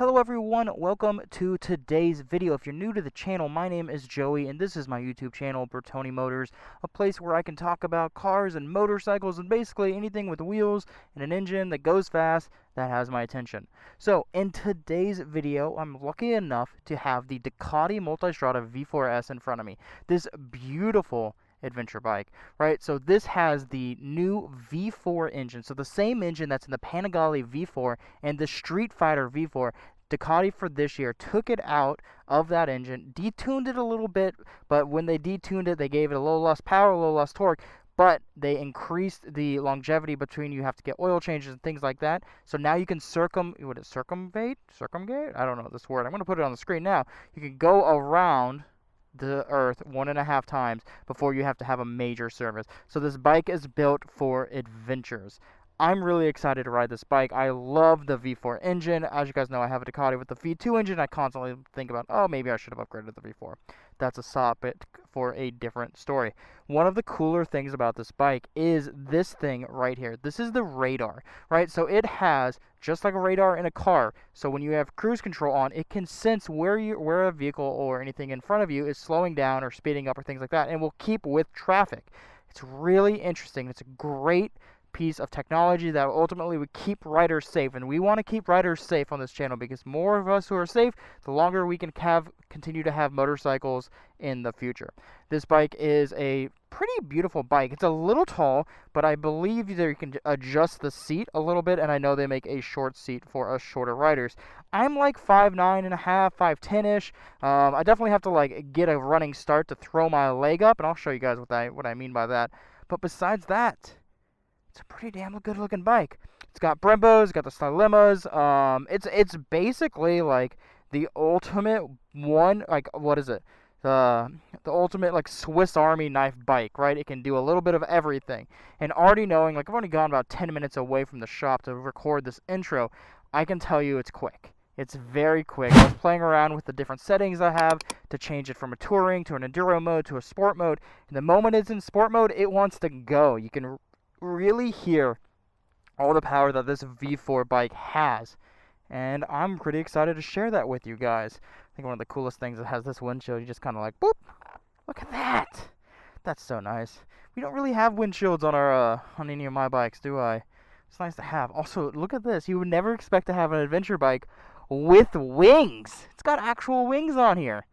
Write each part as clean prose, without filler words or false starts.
Hello everyone, welcome to today's video. If you're new to the channel, my name is Joey and this is my YouTube channel, Burtoni Motors, a place where I can talk about cars and motorcycles and basically anything with wheels and an engine that goes fast that has my attention. So in today's video, I'm lucky enough to have the Ducati Multistrada V4 S in front of me. This beautiful adventure bike, right? So this has the new V4 engine, so the same engine that's in the Panigale V4 and the Street Fighter V4. Ducati for this year took it out of that engine, detuned it a little bit, but when they detuned it, they gave it a little less power, a little less torque, but they increased the longevity between you have to get oil changes and things like that. So now you can circumgate? I don't know this word. I'm going to put it on the screen now. You can go around the earth 1.5 times before you have to have a major service. So this bike is built for adventures. I'm really excited to ride this bike. I love the V4 engine. As you guys know, I have a Ducati with the V2 engine. I constantly think about, oh, maybe I should have upgraded the V4. That's a topic for a different story. One of the cooler things about this bike is this thing right here. This is the radar, right? So it has, just like a radar in a car, so when you have cruise control on, it can sense where a vehicle or anything in front of you is slowing down or speeding up or things like that, and will keep with traffic. It's really interesting. It's a great piece of technology that ultimately would keep riders safe, and we want to keep riders safe on this channel because more of us who are safe, the longer we can continue to have motorcycles in the future. This bike is a pretty beautiful bike. It's a little tall, but I believe that you can adjust the seat a little bit, and I know they make a short seat for us shorter riders. I'm like 5'9.5", 5'10"-ish. I definitely have to like get a running start to throw my leg up, and I'll show you guys what I mean by that. But besides that, it's a pretty damn good looking bike. It's got Brembos, it's got the Stylemas. It's basically like the ultimate one, like, what is it? The ultimate like Swiss Army knife bike, right? It can do a little bit of everything. And already knowing, like, I've only gone about 10 minutes away from the shop to record this intro, I can tell you it's quick. It's very quick. I was playing around with the different settings I have to change it from a touring to an enduro mode to a sport mode. And the moment it's in sport mode, it wants to go. You can really hear all the power that this V4 bike has, and I'm pretty excited to share that with you guys. I think one of the coolest things that has this windshield, you just kind of like, boop, look at that. That's so nice. We don't really have windshields on our on any of my bikes, do I? It's nice to have. Also, look at this. You would never expect to have an adventure bike with wings. It's got actual wings on here.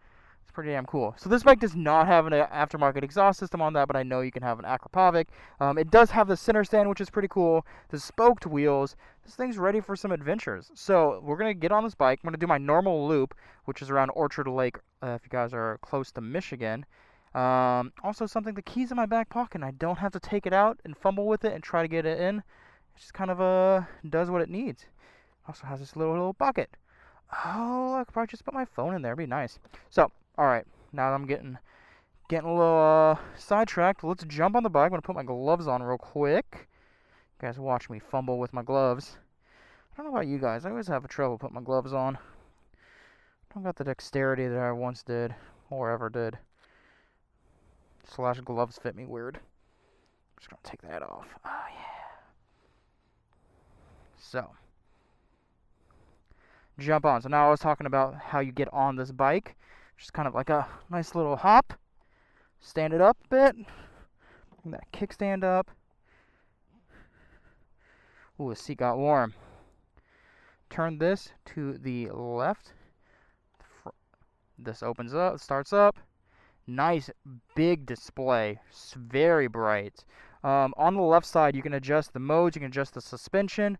Pretty damn cool. So this bike does not have an aftermarket exhaust system on that, but I know you can have an Akrapovic. It does have the center stand, which is pretty cool. The spoked wheels. This thing's ready for some adventures. So we're going to get on this bike. I'm going to do my normal loop, which is around Orchard Lake, if you guys are close to Michigan. Also the keys in my back pocket, and I don't have to take it out and fumble with it and try to get it in. It just kind of does what it needs. Also has this little bucket. Oh, I could probably just put my phone in there. It'd be nice. So, alright, now that I'm getting a little sidetracked, let's jump on the bike. I'm going to put my gloves on real quick. You guys watch me fumble with my gloves. I don't know about you guys. I always have trouble putting my gloves on. I don't got the dexterity that I once did, or ever did. / gloves fit me weird. I'm just going to take that off. Oh, yeah. So, jump on. So now I was talking about how you get on this bike. Just kind of like a nice little hop. Stand it up a bit. Bring that kickstand up. Ooh, the seat got warm. Turn this to the left. This opens up, starts up. Nice big display. It's very bright. On the left side, you can adjust the modes. You can adjust the suspension.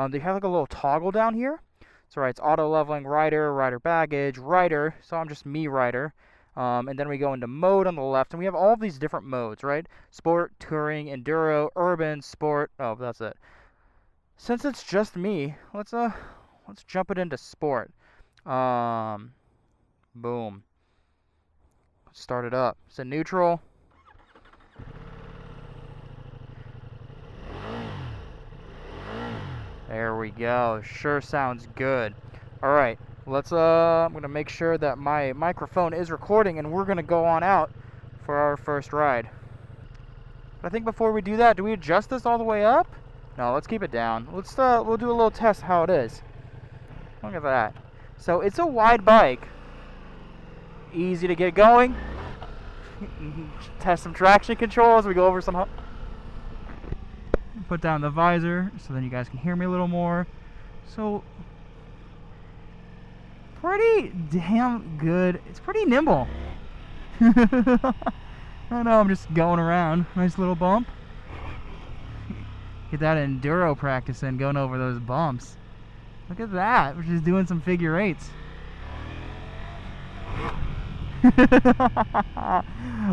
They have like a little toggle down here. So right, it's auto leveling, rider baggage, rider, so I'm just me rider. And then we go into mode on the left, and we have all of these different modes, right? Sport, touring, enduro, urban, sport. Oh, that's it. Since it's just me, let's jump it into sport. Boom. Start it up. It's in neutral. There we go. Sure sounds good. Alright, I'm going to make sure that my microphone is recording, and we're going to go on out for our first ride. But I think before we do that, do we adjust this all the way up? No, let's keep it down. We'll do a little test how it is. Look at that. So it's a wide bike. Easy to get going. Test some traction control as we go over some. Put down the visor so then you guys can hear me a little more. So pretty damn good. It's pretty nimble. I know, I'm just going around. Nice little bump. Get that enduro practice in, going over those bumps. Look at that. We're just doing some figure eights.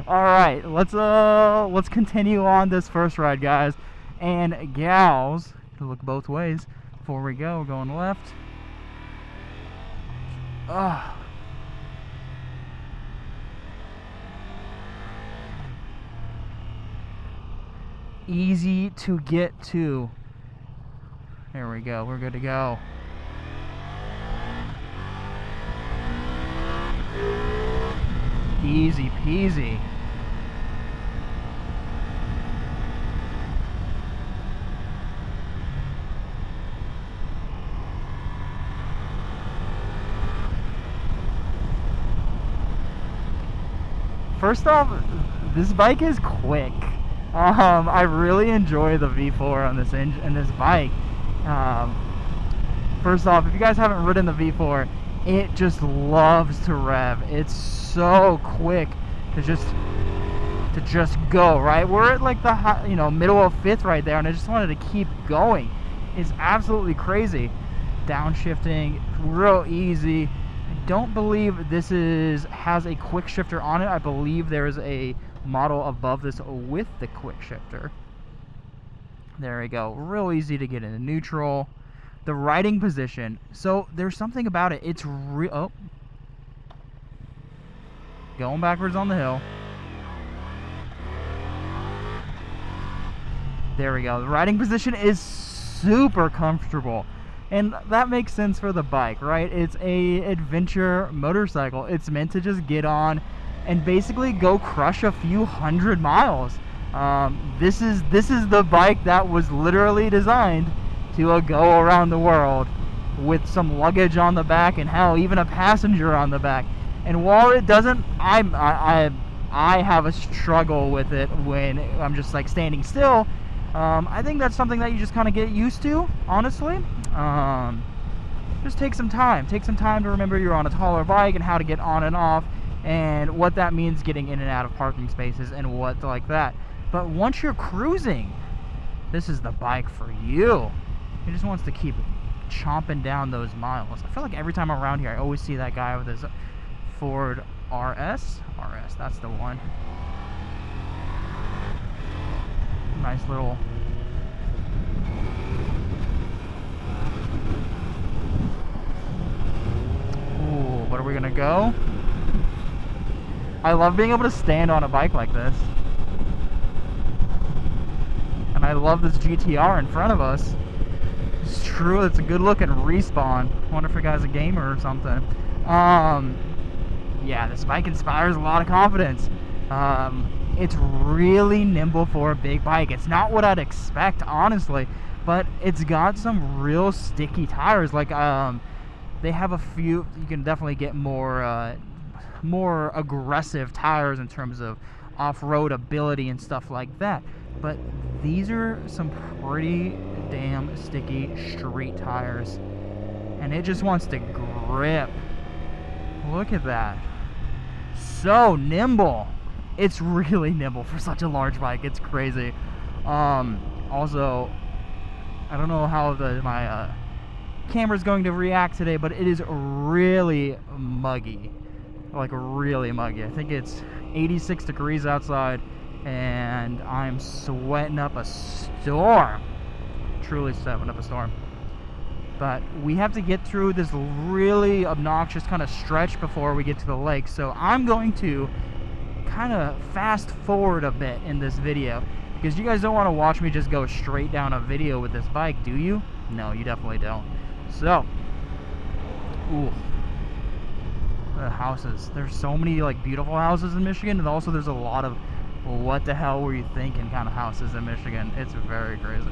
Alright, let's continue on this first ride, guys and gals. Look both ways before we go. We're going left. Easy to get to. There we go. We're good to go. Easy peasy. First off, this bike is quick. I really enjoy the V4 on this this bike. First off, if you guys haven't ridden the V4, it just loves to rev. It's so quick to just go, right? We're at like the middle of fifth right there, and I just wanted to keep going. It's absolutely crazy. Downshifting, real easy. I don't believe this has a quick shifter on it. I believe there is a model above this with the quick shifter. There we go. Real easy to get into neutral. The riding position. So there's something about it. It's real. Going backwards on the hill. There we go. The riding position is super comfortable. And that makes sense for the bike, right? It's a adventure motorcycle. It's meant to just get on and basically go crush a few 100 miles. This is the bike that was literally designed to go around the world with some luggage on the back, and hell, even a passenger on the back. And while it doesn't, I have a struggle with it when I'm just like standing still. I think that's something that you just kind of get used to, honestly. Just take some time. Take some time to remember you're on a taller bike and how to get on and off, and what that means getting in and out of parking spaces and what like that. But once you're cruising, this is the bike for you. It just wants to keep chomping down those miles. I feel like every time I'm around here, I always see that guy with his Ford RS. That's the one. Nice little. Ooh, what are we gonna go? I love being able to stand on a bike like this. And I love this GTR in front of us. It's true, it's a good looking Respawn. I wonder if the guy's a gamer or something. Yeah, this bike inspires a lot of confidence. It's really nimble for a big bike. It's not what I'd expect, honestly, but it's got some real sticky tires. Like, they have a few, you can definitely get more aggressive tires in terms of off-road ability and stuff like that. But these are some pretty damn sticky street tires, and it just wants to grip. Look at that. So nimble. It's really nimble for such a large bike. It's crazy. Also, I don't know how my camera's going to react today, but it is really muggy. Like really muggy. I think it's 86 degrees outside, and I'm sweating up a storm. Truly sweating up a storm. But we have to get through this really obnoxious kind of stretch before we get to the lake. So I'm going to kind of fast forward a bit in this video, because you guys don't want to watch me just go straight down a video with this bike, do you? No, you definitely don't. So, ooh. The houses. There's so many like beautiful houses in Michigan, and also there's a lot of what the hell were you thinking kind of houses in Michigan. It's very crazy.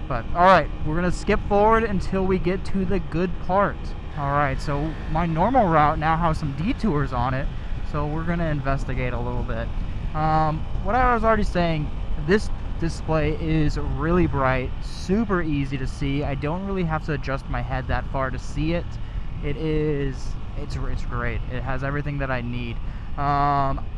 But alright, we're gonna skip forward until we get to the good part. Alright, so my normal route now has some detours on it, so we're going to investigate a little bit. What I was already saying, this display is really bright, super easy to see. I don't really have to adjust my head that far to see it. It's great. It has everything that I need.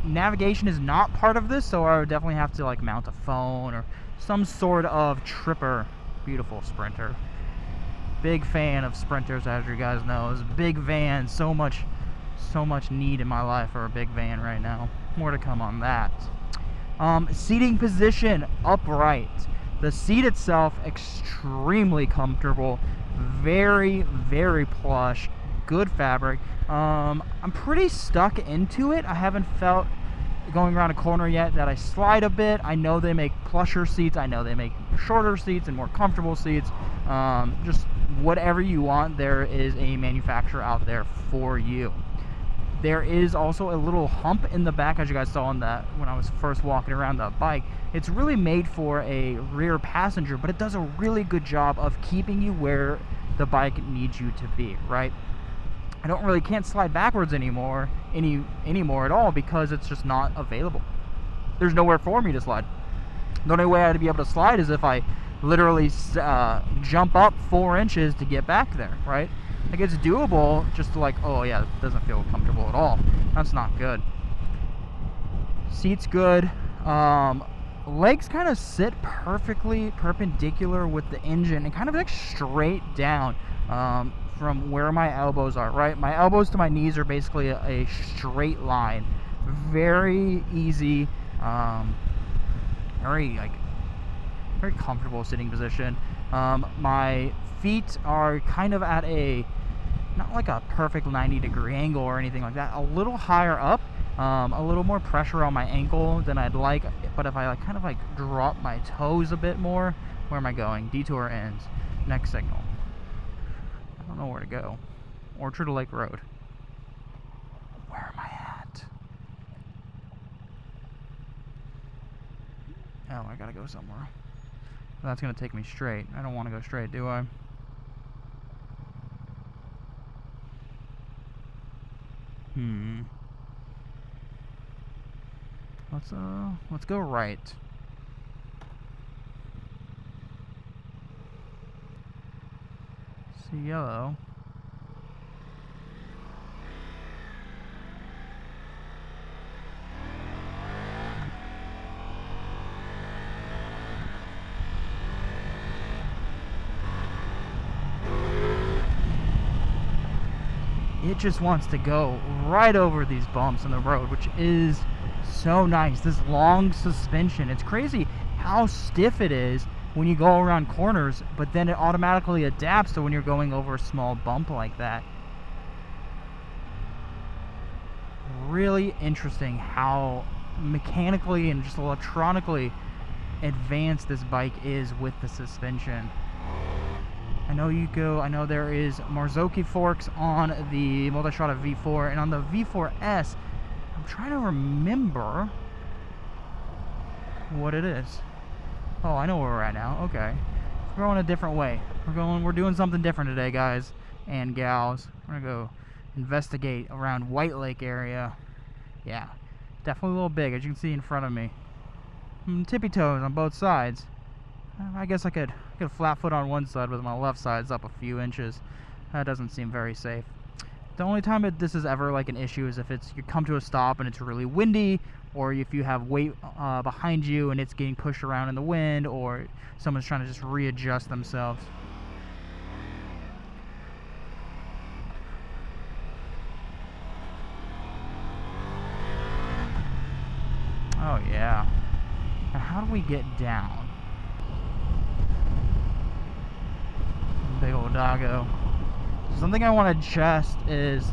Navigation is not part of this, so I would definitely have to like mount a phone or some sort of tripper. Beautiful Sprinter. Big fan of Sprinters, as you guys know. It's a big van. So much need in my life for a big van right now. More to come on that. Seating position, upright. The seat itself, extremely comfortable. Very, very plush. Good fabric. I'm pretty stuck into it. I haven't felt going around a corner yet that I slide a bit. I know they make plusher seats. I know they make shorter seats and more comfortable seats. Just whatever you want, there is a manufacturer out there for you. There is also a little hump in the back, as you guys saw on that when I was first walking around the bike. It's really made for a rear passenger, but it does a really good job of keeping you where the bike needs you to be, right? I can't slide backwards anymore at all because it's just not available. There's nowhere for me to slide. The only way I'd be able to slide is if I literally jump up 4 inches to get back there, right? Like, it's doable, just to like, oh yeah, it doesn't feel comfortable at all. That's not good. Seat's good. Legs kind of sit perfectly perpendicular with the engine and kind of like straight down from where my elbows are, right? My elbows to my knees are basically a straight line. Very easy, very comfortable sitting position. My feet are kind of at not like a perfect 90-degree angle or anything like that, a little higher up, a little more pressure on my ankle than I'd like, but if I kind of drop my toes a bit more. Where am I going? Detour ends. Next signal. I don't know where to go. Orchard Lake Road. Where am I at? Oh, I gotta go somewhere. That's gonna take me straight. I don't want to go straight, do I? Let's go right. See yellow. It just wants to go right over these bumps in the road, which is so nice. This long suspension, it's crazy how stiff it is when you go around corners, but then it automatically adapts to when you're going over a small bump like that. Really interesting how mechanically and just electronically advanced this bike is with the suspension. I know there is Marzocchi forks on the Multistrada V4, and on the V4 S, I'm trying to remember what it is. Oh, I know where we're at now. Okay. We're going a different way. We're doing something different today, guys and gals. We're gonna go investigate around White Lake area. Yeah. Definitely a little big, as you can see in front of me. Tippy toes on both sides. I guess I could flat foot on one side with my left side's up a few inches. That doesn't seem very safe. The only time this is ever like an issue is if you come to a stop and it's really windy, or if you have weight behind you and it's getting pushed around in the wind, or someone's trying to just readjust themselves. Oh yeah. Now how do we get down? Big old doggo. Something I want to adjust is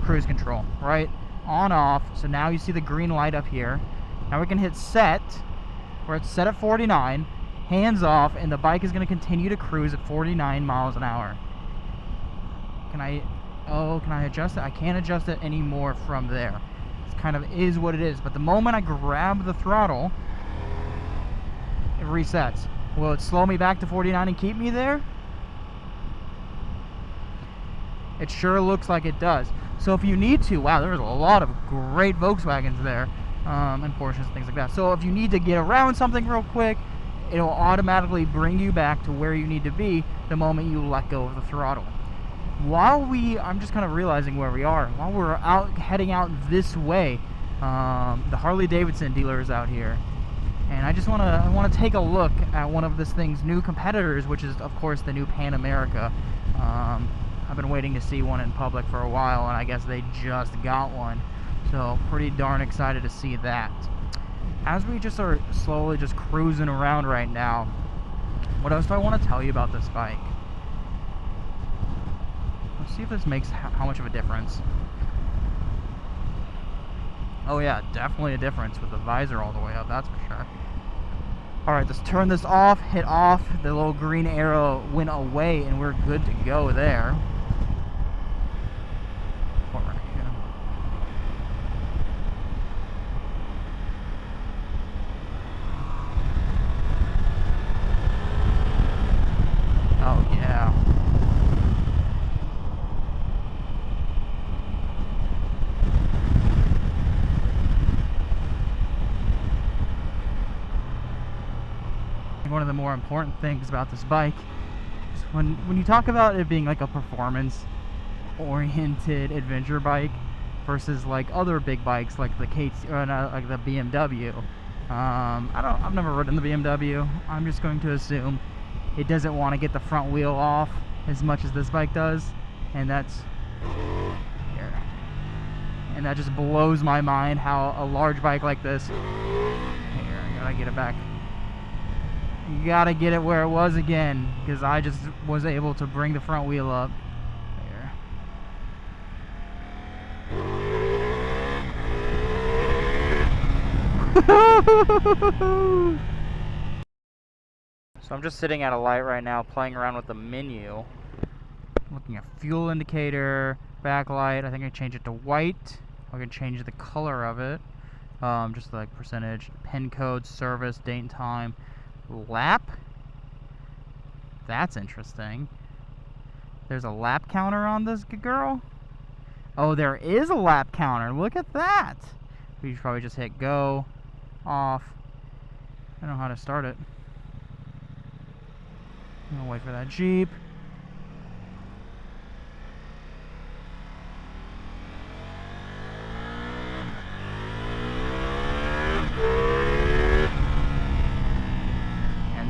cruise control, right? On, off. So now you see the green light up here. Now we can hit set, where it's set at 49, hands off, and the bike is going to continue to cruise at 49 miles an hour. Can I adjust it? I can't adjust it anymore from there. It kind of is what it is. But the moment I grab the throttle, it resets. Will it slow me back to 49 and keep me there? It sure looks like it does. So if you need to, wow, there's a lot of great Volkswagens there, and Porsches and things like that. So if you need to get around something real quick, it'll automatically bring you back to where you need to be the moment you let go of the throttle. I'm just kind of realizing where we are. While we're heading out this way, the Harley-Davidson dealer is out here. And I want to take a look at one of this thing's new competitors, which is, of course, the new Pan America. I've been waiting to see one in public for a while, and I guess they just got one. So, pretty darn excited to see that. As we just are slowly just cruising around right now, what else do I want to tell you about this bike? Let's see if this makes how much of a difference. Oh yeah, definitely a difference with the visor all the way up, that's for sure. Alright, let's turn this off, hit off, the little green arrow went away, and we're good to go there. Oh yeah. One of the more important things about this bike is when you talk about it being like a performance oriented adventure bike versus like other big bikes like the like the BMW. I've never ridden the BMW. I'm just going to assume it doesn't want to get the front wheel off as much as this bike does, and that's here. And that just blows my mind how a large bike like this. Here, I gotta get it back. You gotta get it where it was again, because I just was able to bring the front wheel up. There. So I'm just sitting at a light right now, playing around with the menu. Looking at fuel indicator, backlight. I think I change it to white. I can change the color of it. Just like percentage, pin code, service, date and time. Lap? That's interesting. There's a lap counter on this girl? Oh, there is a lap counter. Look at that. We should probably just hit go, off. I don't know how to start it. I'm gonna wait for that Jeep.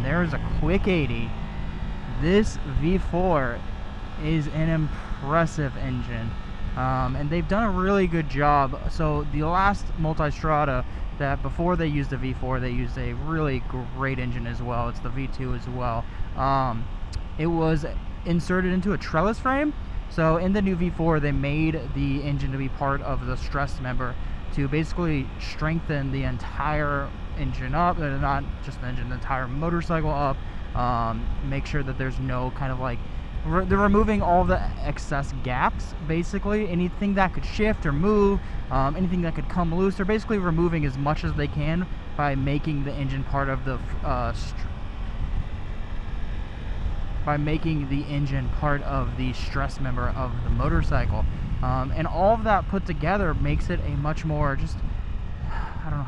There's a quick 80. This V4 is an impressive engine, and they've done a really good job. So the last Multistrada, that before they used the V4, they used a really great engine as well. It's the V2 as well. It was inserted into a trellis frame. So in the new V4, they made the engine to be part of the stress member to basically strengthen the entire engine up, not just the engine, the entire motorcycle up. Make sure that there's no kind of like, they're removing all the excess gaps, basically. Anything that could shift or move, anything that could come loose, they're basically removing as much as they can by making the engine part of the stress member of the motorcycle. And all of that put together makes it a much more, just, I don't know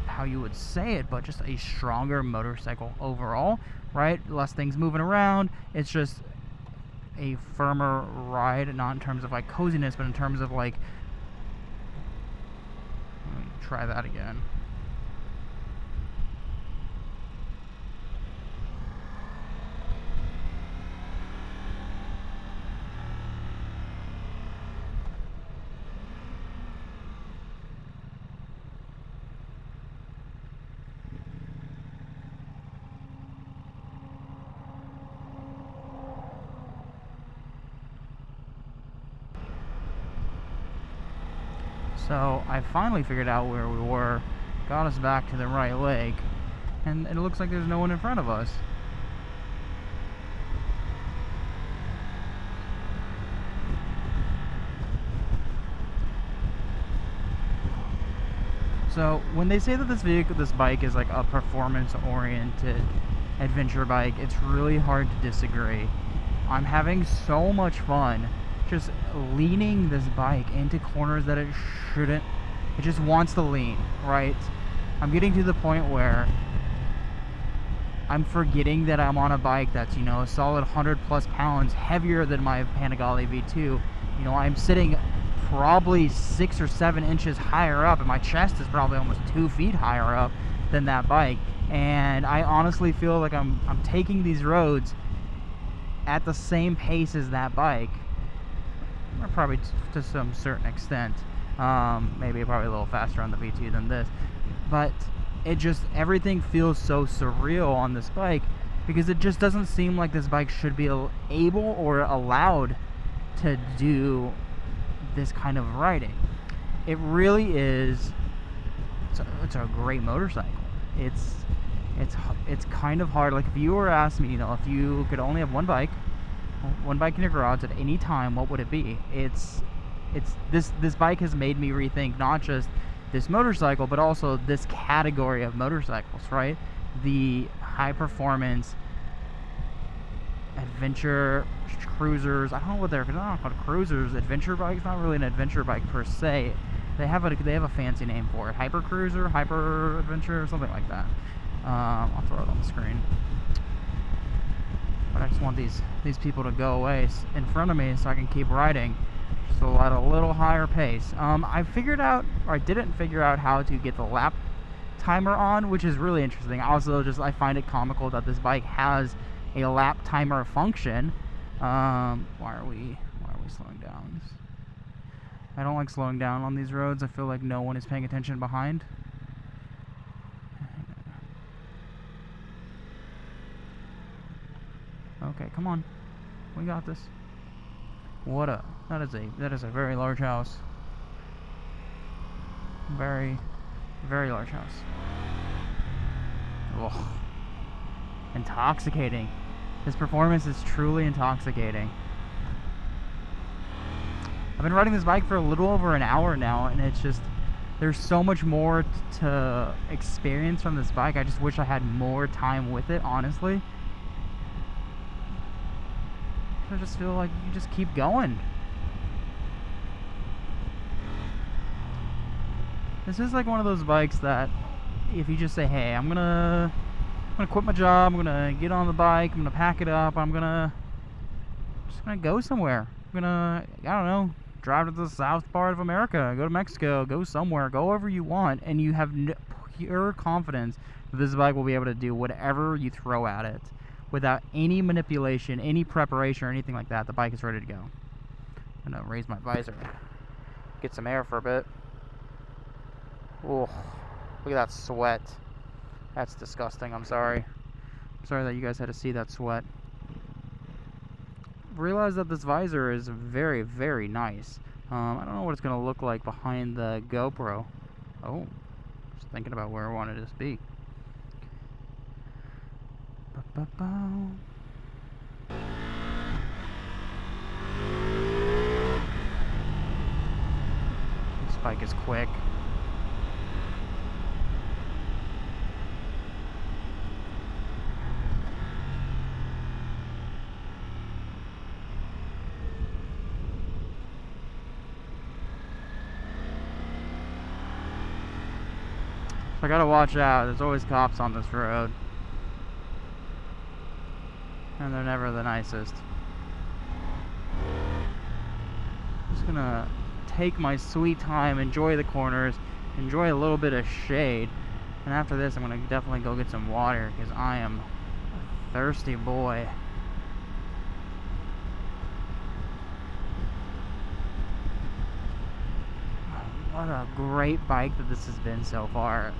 how you would say it, but just a stronger motorcycle overall, right? Less things moving around. It's just a firmer ride, not in terms of like coziness, but in terms of like, let me try that again. So I finally figured out where we were, got us back to the right leg, and it looks like there's no one in front of us. So when they say that this bike is like a performance-oriented adventure bike, it's really hard to disagree. I'm having so much fun just leaning this bike into corners that it shouldn't. It just wants to lean, right? I'm getting to the point where I'm forgetting that I'm on a bike that's, you know, a solid 100+ pounds heavier than my Panigale V2. You know, I'm sitting probably 6 or 7 inches higher up, and my chest is probably almost 2 feet higher up than that bike. And I honestly feel like I'm taking these roads at the same pace as that bike, or probably to some certain extent. Maybe probably a little faster on the V2 than this, but it just, everything feels so surreal on this bike because it just doesn't seem like this bike should be able or allowed to do this kind of riding. It really is. It's a great motorcycle. It's kind of hard. Like, if you were asked me, you know, if you could only have one bike in your garage at any time, what would it be? This bike has made me rethink not just this motorcycle, but also this category of motorcycles, right? The high performance adventure cruisers. I don't know what they're not called, cruisers, adventure bikes. Not really an adventure bike per se. They have a fancy name for it. Hyper cruiser, hyper adventure, something like that. I'll throw it on the screen. But I just want these people to go away in front of me so I can keep riding just at a little higher pace. I figured out, or I didn't figure out, how to get the lap timer on, which is really interesting. Also, I find it comical that this bike has a lap timer function. Why are we slowing down? I don't like slowing down on these roads. I feel like no one is paying attention behind. Okay, come on. We got this. That is a very large house. Very, very large house. Ugh. Intoxicating. This performance is truly intoxicating. I've been riding this bike for a little over an hour now, and it's just, there's so much more to experience from this bike. I just wish I had more time with it, honestly. I just feel like you just keep going. This is like one of those bikes that if you just say, hey, I'm gonna quit my job, I'm gonna get on the bike, I'm gonna pack it up, I'm just gonna go somewhere. I'm gonna, I don't know, drive to the south part of America, go to Mexico, go somewhere, go wherever you want, and you have pure confidence that this bike will be able to do whatever you throw at it without any manipulation, any preparation, or anything like that. The bike is ready to go. I'm gonna raise my visor, get some air for a bit. Oh, look at that sweat. That's disgusting. I'm sorry. I'm sorry that you guys had to see that sweat. Realize that this visor is very, very nice. I don't know what it's going to look like behind the GoPro. Oh, just thinking about where I wanted it to be. This bike is quick. I gotta watch out. There's always cops on this road. And they're never the nicest. I'm just gonna take my sweet time, enjoy the corners, enjoy a little bit of shade. And after this, I'm gonna definitely go get some water because I am a thirsty boy. What a great bike that this has been so far.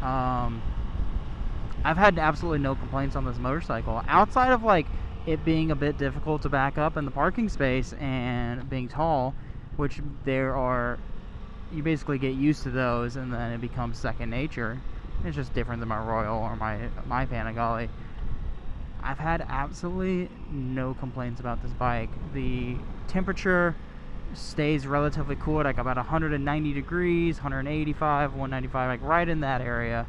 I've had absolutely no complaints on this motorcycle outside of like it being a bit difficult to back up in the parking space and being tall, which you basically get used to those and then it becomes second nature. It's just different than my Royal or my Panigale. I've had absolutely no complaints about this bike. The temperature stays relatively cool at like about 190 degrees, 185, 195, like right in that area,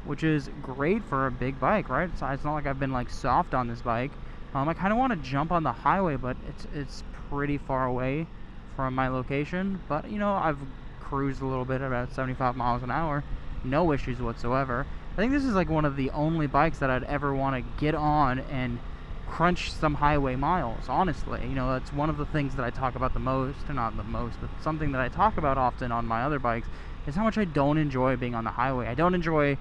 which is great for a big bike, right? It's not like I've been like soft on this bike. I kind of want to jump on the highway, but it's pretty far away from my location. But you know, I've cruised a little bit, about 75 miles an hour, no issues whatsoever. I think this is like one of the only bikes that I'd ever want to get on and crunch some highway miles, honestly. You know, that's one of the things that I talk about the most, or not the most, but something that I talk about often on my other bikes, is how much I don't enjoy being on the highway. I don't enjoy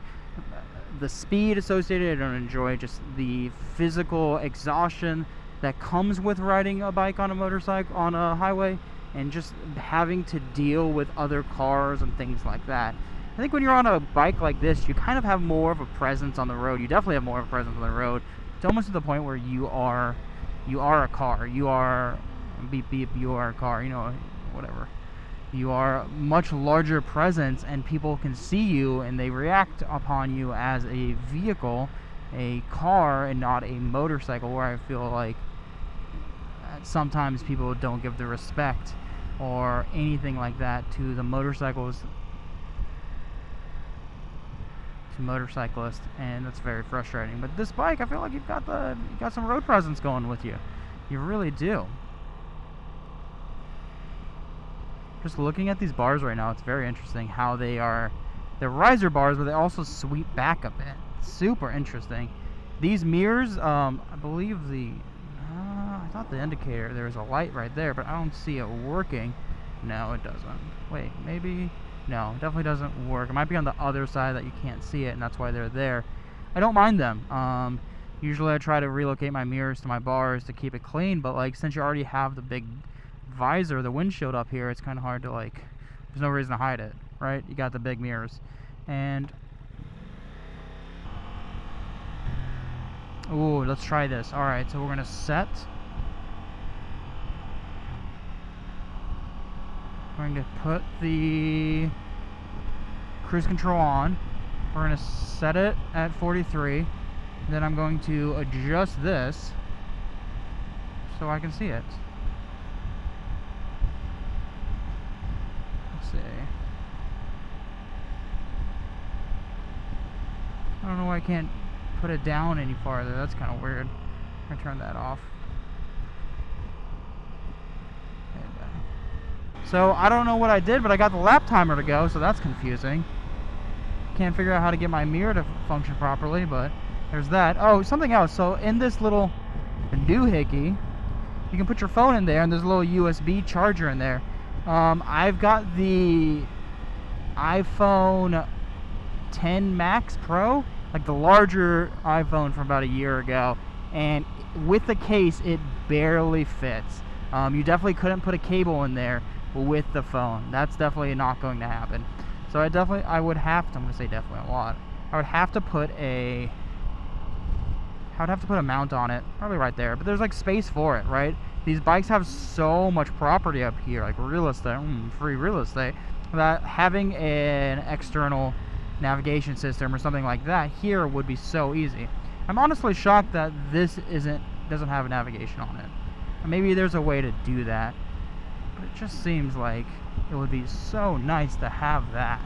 the speed associated. I don't enjoy just the physical exhaustion that comes with riding a bike on a motorcycle on a highway, and just having to deal with other cars and things like that. I think when you're on a bike like this, you kind of have more of a presence on the road. You definitely have more of a presence on the road. It's almost to the point where you are a car. You are beep beep. You are a car. You know, whatever. You are a much larger presence, and people can see you and they react upon you as a vehicle, a car, and not a motorcycle. Where I feel like sometimes people don't give the respect or anything like that to the motorcyclists, and that's very frustrating. But this bike, I feel like you've got some road presence going with you. You really do. Just looking at these bars right now, it's very interesting how they're riser bars, but they also sweep back a bit. Super interesting. These mirrors, I believe I thought the indicator, there's a light right there, but I don't see it working. No, it doesn't. Wait, maybe? No, it definitely doesn't work. It might be on the other side that you can't see it, and that's why they're there. I don't mind them. Usually I try to relocate my mirrors to my bars to keep it clean, but like since you already have the big visor, the windshield up here, it's kind of hard to there's no reason to hide it, right? You got the big mirrors. And ooh, let's try this. All right, so we're gonna set. We're going to put the cruise control on. We're going to set it at 43. Then I'm going to adjust this so I can see it. Let's see. I don't know why I can't put it down any farther. That's kind of weird. I'm going to turn that off. So I don't know what I did, but I got the lap timer to go, so that's confusing. Can't figure out how to get my mirror to function properly, but there's that. Oh, something else. So in this little doohickey, you can put your phone in there, and there's a little USB charger in there. I've got the iPhone 10 Max Pro, like the larger iPhone from about a year ago, and with the case, it barely fits. You definitely couldn't put a cable in there with the phone. That's definitely not going to happen. So I would have to, I'm going to say definitely a lot. I would have to put a mount on it, probably right there, but there's like space for it, right? These bikes have so much property up here, like real estate, free real estate, that having an external navigation system or something like that here would be so easy. I'm honestly shocked that this doesn't have a navigation on it. Maybe there's a way to do that, but it just seems like it would be so nice to have that.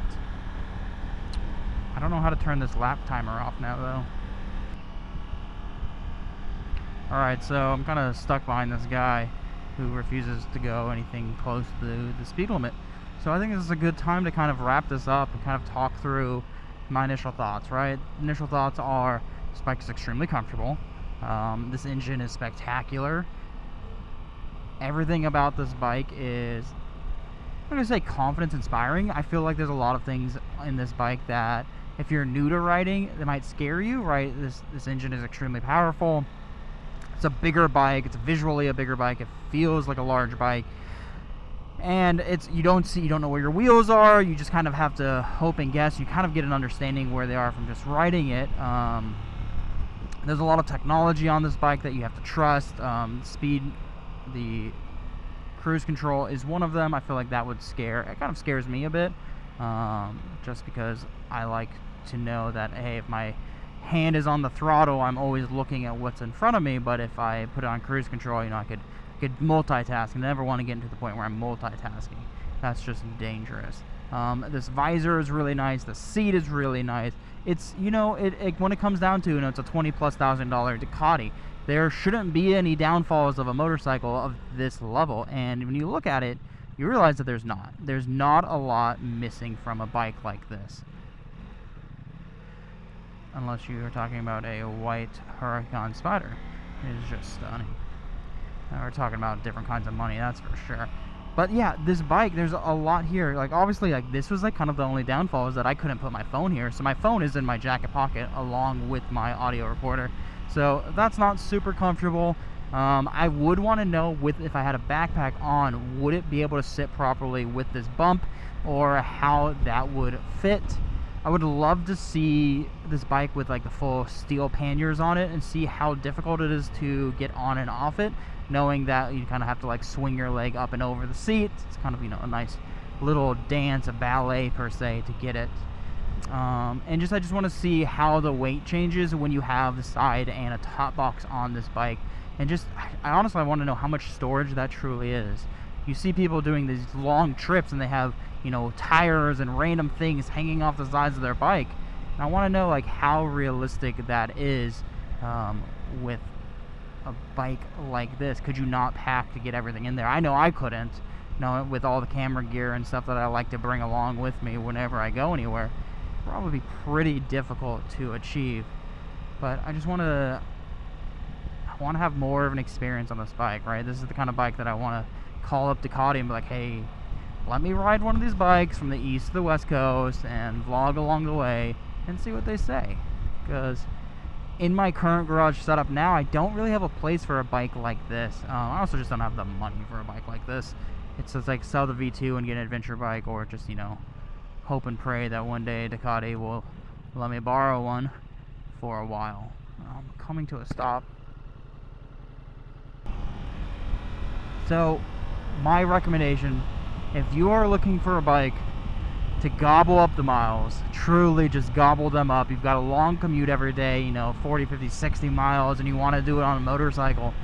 I don't know how to turn this lap timer off now, though. Alright, so I'm kind of stuck behind this guy who refuses to go anything close to the speed limit. So I think this is a good time to kind of wrap this up and kind of talk through my initial thoughts, right? Initial thoughts are, this bike is extremely comfortable. This engine is spectacular. Everything about this bike is, I'm going to say, confidence inspiring. I feel like there's a lot of things in this bike that if you're new to riding, they might scare you, right? This engine is extremely powerful. It's a bigger bike. It's visually a bigger bike. It feels like a large bike. And you don't know where your wheels are. You just kind of have to hope and guess. You kind of get an understanding where they are from just riding it. There's a lot of technology on this bike that you have to trust. Speed, the cruise control is one of them. I feel like that would it kind of scares me a bit, just because I like to know that, hey, if my hand is on the throttle, I'm always looking at what's in front of me. But if I put it on cruise control, you know, I could multitask. I never want to get into the point where I'm multitasking. That's just dangerous. This visor is really nice. The seat is really nice. It's, you know, when it comes down to, you know, it's a $20,000+ Ducati. there shouldn't be any downfalls of a motorcycle of this level. And when you look at it, you realize that there's not a lot missing from a bike like this, unless you are talking about a white Huracan Spider. It is just stunning. We're talking about different kinds of money, that's for sure. But yeah, this bike, there's a lot here. Like, obviously, like, this was like kind of the only downfall, is that I couldn't put my phone here. So my phone is in my jacket pocket along with my audio recorder. So that's not super comfortable. I would want to know, if I had a backpack on, would it be able to sit properly with this bump, or how that would fit. I would love to see this bike with like the full steel panniers on it and see how difficult it is to get on and off it, knowing that you kind of have to like swing your leg up and over the seat. It's kind of, you know, a nice little dance, a ballet per se, to get it. And I just want to see how the weight changes when you have the side and a top box on this bike. And I honestly want to know how much storage that truly is. You see people doing these long trips and they have, you know, tires and random things hanging off the sides of their bike. And I want to know like how realistic that is with a bike like this. Could you not pack to get everything in there? I know I couldn't, you know, with all the camera gear and stuff that I like to bring along with me whenever I go anywhere. Probably be pretty difficult to achieve. But I just want to have more of an experience on this bike, right? This is the kind of bike that I want to call up Ducati and be like, hey, let me ride one of these bikes from the east to the west coast and vlog along the way and see what they say. Because in my current garage setup now, I don't really have a place for a bike like this. I also just don't have the money for a bike like this. It's just like sell the V2 and get an adventure bike, or just, you know, hope and pray that one day Ducati will let me borrow one for a while. I'm coming to a stop. So, my recommendation, if you are looking for a bike to gobble up the miles, truly just gobble them up, you've got a long commute every day, you know, 40, 50, 60 miles, and you want to do it on a motorcycle,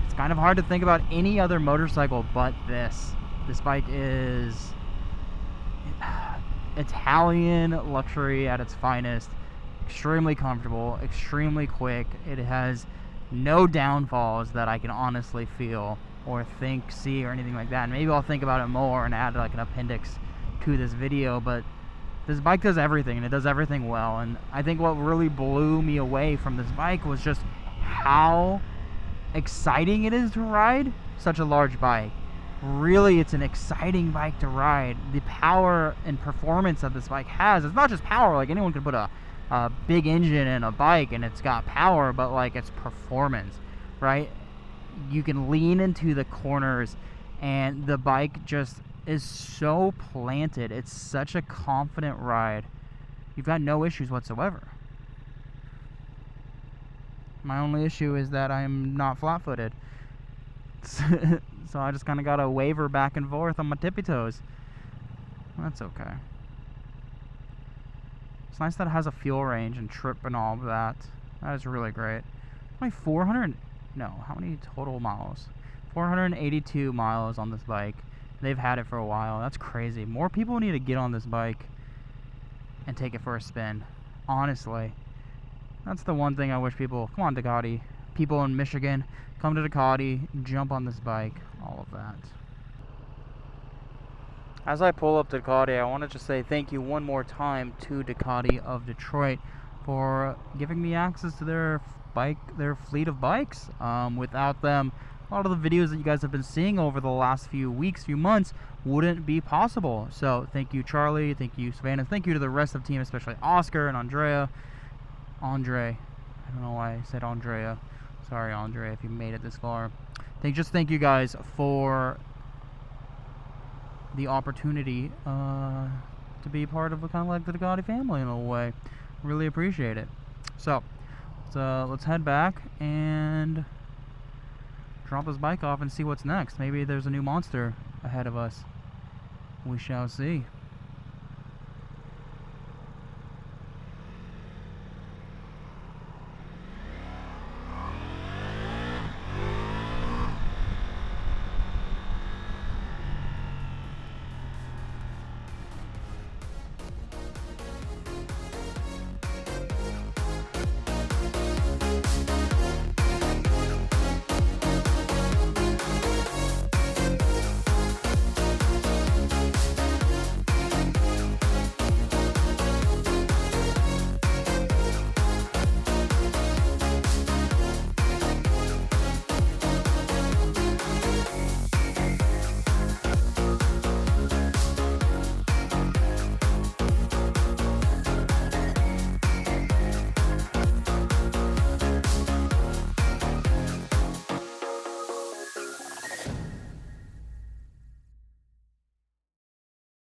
it's kind of hard to think about any other motorcycle but this. This bike is Italian luxury at its finest. Extremely comfortable, extremely quick. It has no downfalls that I can honestly feel or think, see, or anything like that. And maybe I'll think about it more and add like an appendix to this video, but this bike does everything, and it does everything well. And I think what really blew me away from this bike was just how exciting it is to ride such a large bike. Really, it's an exciting bike to ride. The power and performance that this bike has, it's not just power. Like, anyone could put a big engine in a bike and it's got power, but like, it's performance, right? You can lean into the corners and the bike just is so planted. It's such a confident ride. You've got no issues whatsoever. My only issue is that I'm not flat-footed. So I just kind of gotta waver back and forth on my tippy toes. That's okay. It's nice that it has a fuel range and trip and all of that. That is really great. Only 400... No, how many total miles? 482 miles on this bike. They've had it for a while. That's crazy. More people need to get on this bike and take it for a spin. Honestly. That's the one thing I wish people... Come on, Ducati. People in Michigan, come to Ducati, jump on this bike. All of that. As I pull up to Ducati, I want to just say thank you one more time to Ducati of Detroit for giving me access to their fleet of bikes. Without them, a lot of the videos that you guys have been seeing over the last few weeks, few months, wouldn't be possible. So thank you, Charlie. Thank you, Savannah. Thank you to the rest of the team, especially Oscar and Andre. I don't know why I said Andrea. Sorry, Andre, if you made it this far. Thank you guys for the opportunity to be part of kind of like the Ducati family in a way. Really appreciate it. So let's head back and drop this bike off and see what's next. Maybe there's a new monster ahead of us. We shall see.